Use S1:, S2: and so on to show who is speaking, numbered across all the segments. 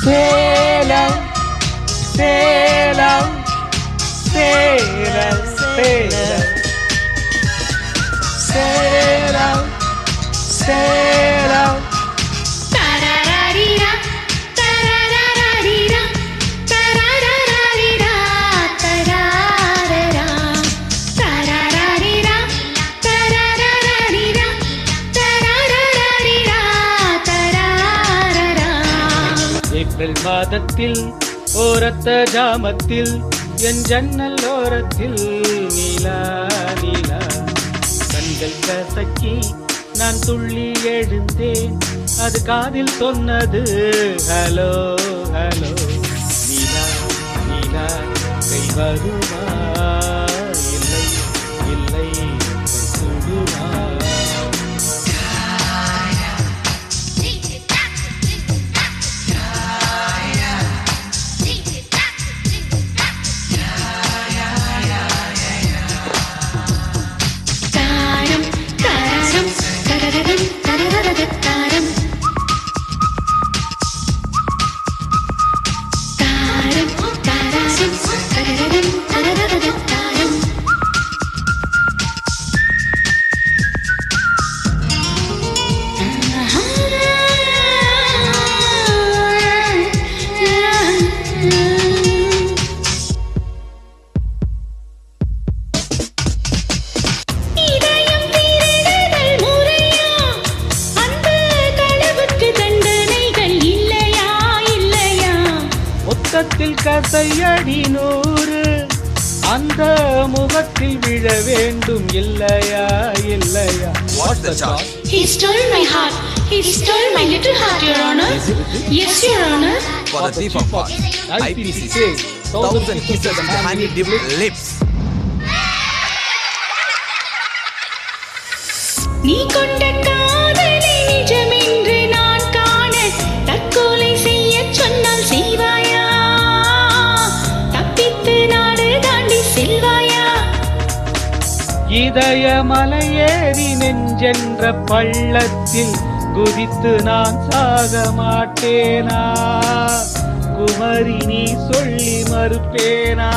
S1: Salem Salem Salem Salem Salem Salem April மாதத்தில் ஓரத்த ஜாமத்தில் என் ஜன்னல் ஓரத்தில் நீலா நீலா கண்கள் கசக்கி நான் துள்ளி எழுந்தேன் அது காதில் சொன்னது ஹலோ ஹலோ நீலா நீலா கை வருமா இல்லை இல்லை கை சுடுமா கசையடி 100 அந்த முகத்தில் விழ வேண்டும் இல்லையா இல்லையா.
S2: What's the charge?
S3: He stole my heart. He stole my little heart, Your Honor. Yes, Your Honor.
S2: For the thief of heart, IPC says 1,000 kisses and honey dipped lips.
S3: நீ கொண்ட காதலை நிஜமென்று நான் காண தற்கொலை செய்ய சொன்னால் செய்வாயா?
S1: இதய மலையேறி நெஞ்சென்ற பள்ளத்தில் குதித்து நான் சாக மாட்டேனா? குமரி நீ சொல்லி மறுப்பேனா?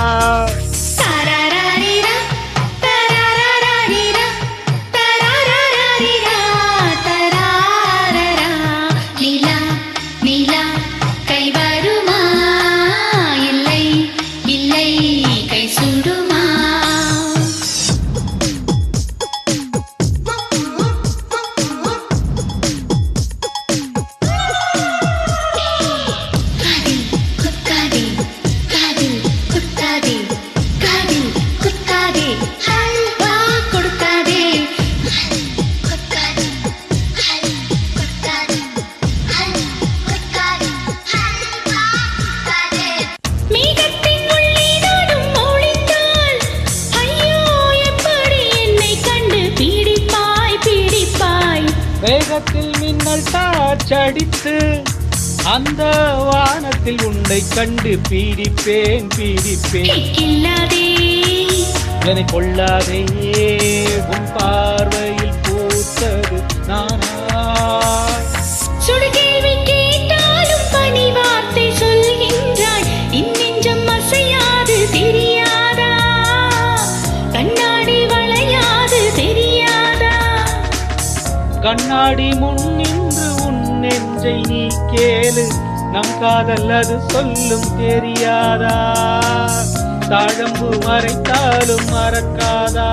S1: வேகத்தில் மின்னல் காற்றடித்து அந்த வானத்தில் உன்னை கண்டு பீடிப்பேன் பீடிப்பேன். என்னை கொள்ளாதே உன் பார்வையில் பூத்தது நானா?
S3: சுடுகேள்வி கேட்டாலும் பணி வார்த்தை சொல்கின்றாய். இன்னெஞ்சம் அசையாது தெரியாதா? கண்ணாடி வளையாது தெரியாதா?
S1: கண்ணாடி முன் நின்று உன் நெஞ்சை நீ கேளு. நம் காதல் அது சொல்லும் தெரியாதா? தாழம்பு மறைத்தாலும் மறக்காதா?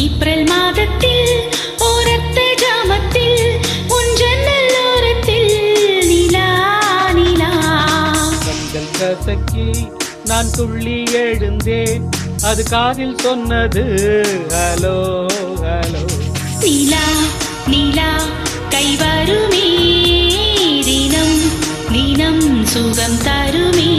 S3: ஏப்ரல் மாதத்தில் ஓரத்த ஜாமத்தில் உன் ஜன்னல் ஓரத்தில் நிலா நிலா
S1: கண்கள் கசக்கி நான் துள்ளி எழுந்தேன் அது காதில் சொன்னது ஹலோ ஹலோ.
S3: நிலா நிலா கை வருமே தினம் தினம் சுகம் தருமே.